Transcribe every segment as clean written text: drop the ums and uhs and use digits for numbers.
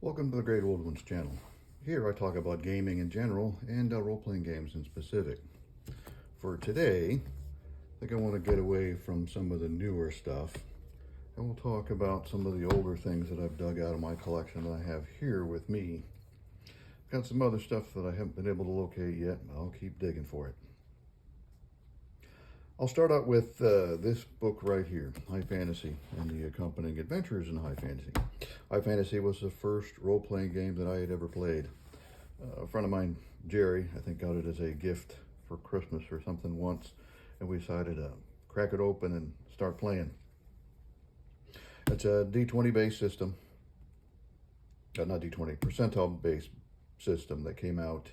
Welcome to the Great Old Ones channel. Here I talk about gaming in general and role-playing games in specific. For today, I think I want to get away from some of the newer stuff and we'll talk about some of the older things that I've dug out of my collection that I have here with me. Got some other stuff that I haven't been able to locate yet, but I'll keep digging for it. I'll start out with this book right here, High Fantasy and the accompanying adventures in High Fantasy. High Fantasy was the first role-playing game that I had ever played. A friend of mine, Jerry, I think got it as a gift for Christmas or something once, and we decided to crack it open and start playing. It's a D20 based system, not D20, percentile based system that came out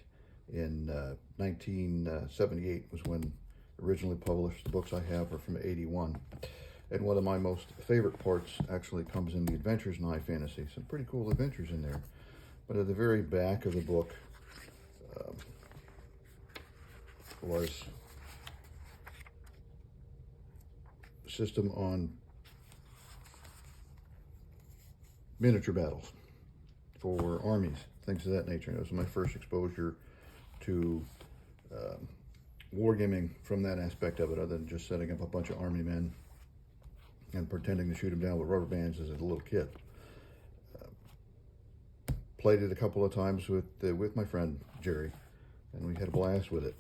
in 1978 was when originally published. The books I have are from 81. And one of my most favorite parts actually comes in the adventures in High Fantasy. Some pretty cool adventures in there. But at the very back of the book was a system on miniature battles for armies, things of that nature. It was my first exposure to wargaming from that aspect of it, other than just setting up a bunch of army men and pretending to shoot them down with rubber bands as a little kid. Played it a couple of times with my friend Jerry, and we had a blast with it.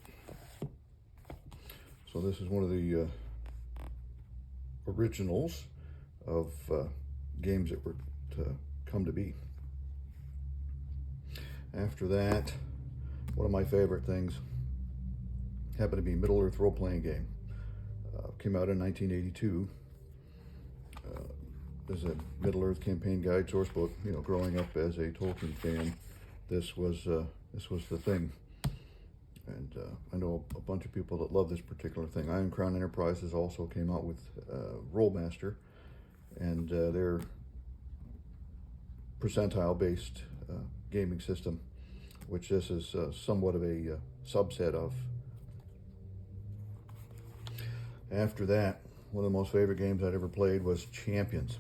So this is one of the originals of games that were to come to be. After that, one of my favorite things happened to be Middle-earth role-playing game. Came out in 1982. There's a Middle-earth campaign guide source book. You know, growing up as a Tolkien fan, this was the thing. And I know a bunch of people that love this particular thing. Iron Crown Enterprises also came out with Rollmaster, and their percentile-based gaming system, which this is somewhat of a subset of. After that, one of the most favorite games I'd ever played was Champions.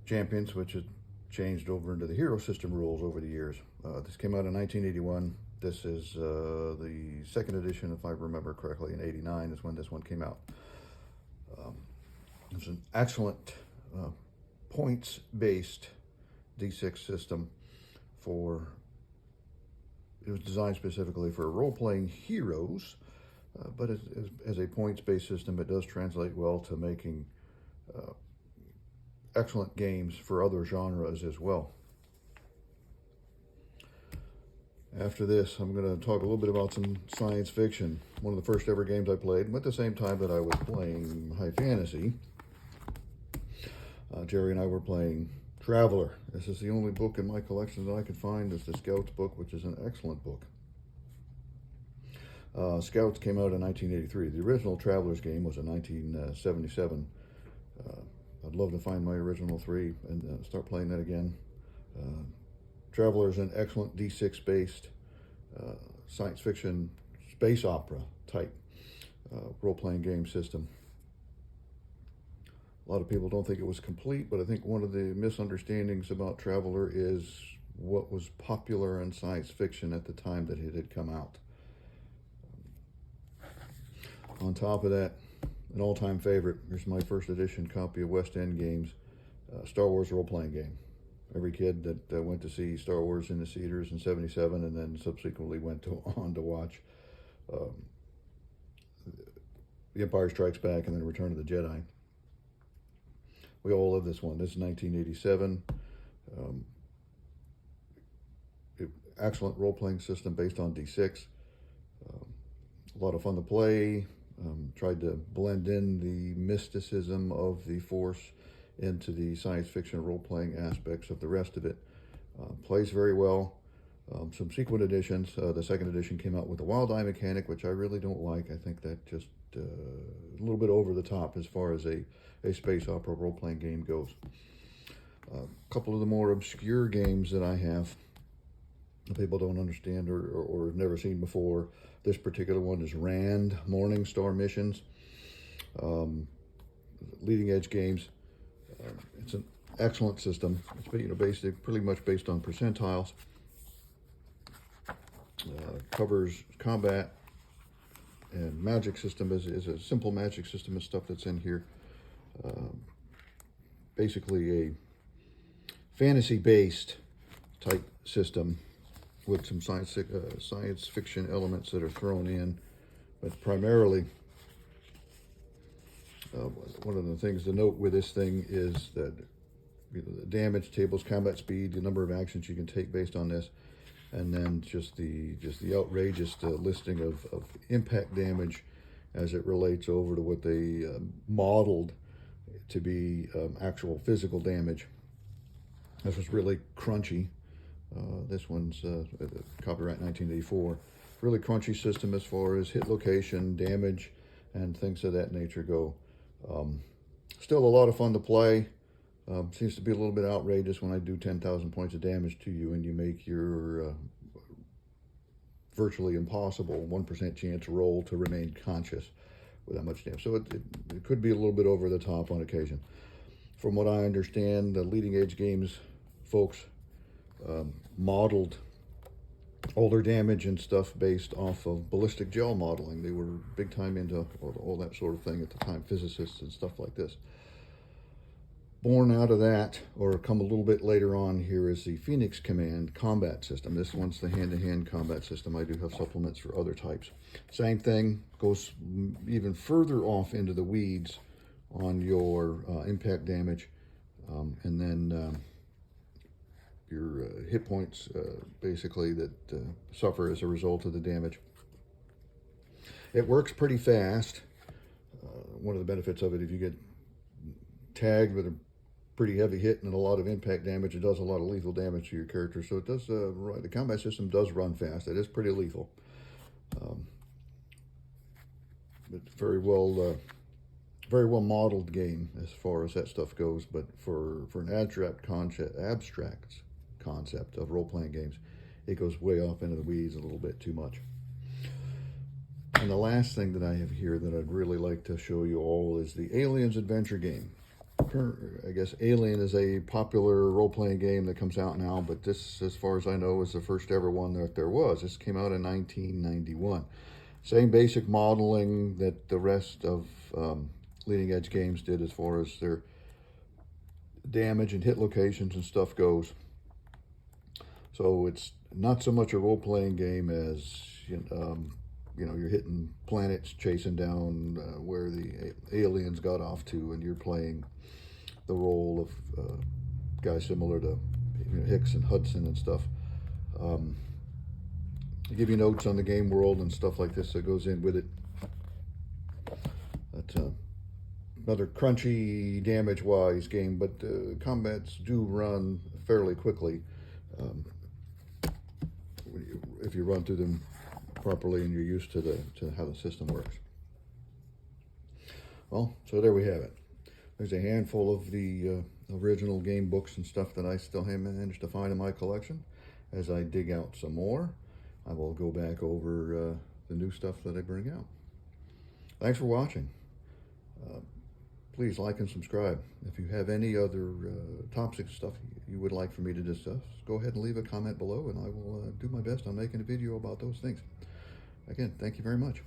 Champions, which had changed over into the Hero System rules over the years. This came out in 1981. This is the second edition, if I remember correctly, in 89 is when this one came out. It's an excellent points-based D6 system it was designed specifically for role-playing heroes, but as a points-based system, it does translate well to making excellent games for other genres as well. After this, I'm going to talk a little bit about some science fiction. One of the first ever games I played, and at the same time that I was playing High Fantasy, Jerry and I were playing Traveler. This is the only book in my collection that I could find. It's the Scouts book, which is an excellent book. Scouts came out in 1983. The original Travelers game was in 1977. I'd love to find my original 3 and start playing that again. Traveler is an excellent D6 based science fiction space opera type role-playing game system. A lot of people don't think it was complete, but I think one of the misunderstandings about Traveler is what was popular in science fiction at the time that it had come out. On top of that, an all-time favorite, here's my first edition copy of West End Games, Star Wars role-playing game. Every kid that went to see Star Wars in the theaters in 77 and then subsequently went on to watch The Empire Strikes Back and then Return of the Jedi. We all love this one. This is 1987. Excellent role-playing system based on D6. A lot of fun to play. Tried to blend in the mysticism of the Force into the science fiction role-playing aspects of the rest of it. Plays very well. Some subsequent editions. The second edition came out with a wild eye mechanic, which I really don't like. I think that just a little bit over the top as far as a space opera role-playing game goes. A couple of the more obscure games that I have that people don't understand or have never seen before. This particular one is Rand, Morning Star Missions. Leading Edge Games. It's an excellent system. It's pretty much based on percentiles. Covers combat and magic system is a simple magic system and stuff that's in here. Basically a fantasy-based type system with some science fiction elements that are thrown in, but primarily one of the things to note with this thing is that the damage tables, combat speed, the number of actions you can take based on this, and then just the outrageous listing of impact damage as it relates over to what they modeled to be actual physical damage. This was really crunchy. This one's copyright 1984. Really crunchy system as far as hit location, damage, and things of that nature go. Still a lot of fun to play. Seems to be a little bit outrageous when I do 10,000 points of damage to you and you make your virtually impossible 1% chance roll to remain conscious with that much damage. So it could be a little bit over the top on occasion. From what I understand, the Leading Edge Games folks modeled all their damage and stuff based off of ballistic gel modeling. They were big time into all that sort of thing at the time, physicists and stuff like this. Born out of that, or come a little bit later on here, is the Phoenix Command combat system. This one's the hand-to-hand combat system. I do have supplements for other types. Same thing, goes even further off into the weeds on your impact damage, and then your hit points basically that suffer as a result of the damage. It works pretty fast. One of the benefits of it, if you get tagged with a pretty heavy hit and a lot of impact damage, it does a lot of lethal damage to your character. So it does, the combat system does run fast. It is pretty lethal. But very well modeled game as far as that stuff goes. But for an abstract concept of role-playing games, it goes way off into the weeds a little bit too much. And the last thing that I have here that I'd really like to show you all is the Aliens adventure game. I guess Alien is a popular role-playing game that comes out now, but this, as far as I know, is the first ever one that there was. This came out in 1991. Same basic modeling that the rest of Leading Edge Games did as far as their damage and hit locations and stuff goes. So it's not so much a role-playing game as you're hitting planets, chasing down where the aliens got off to, and you're playing the role of guys similar to Hicks and Hudson and stuff. They give you notes on the game world and stuff like this that goes in with it. That's another crunchy, damage-wise game, but combats do run fairly quickly if you run through them properly and you're used to how the system works. Well, so there we have it. There's a handful of the original game books and stuff that I still have managed to find in my collection. As I dig out some more, I will go back over the new stuff that I bring out. Thanks for watching. Please like and subscribe. If you have any other topic stuff you would like for me to discuss, go ahead and leave a comment below and I will do my best on making a video about those things. Again, thank you very much.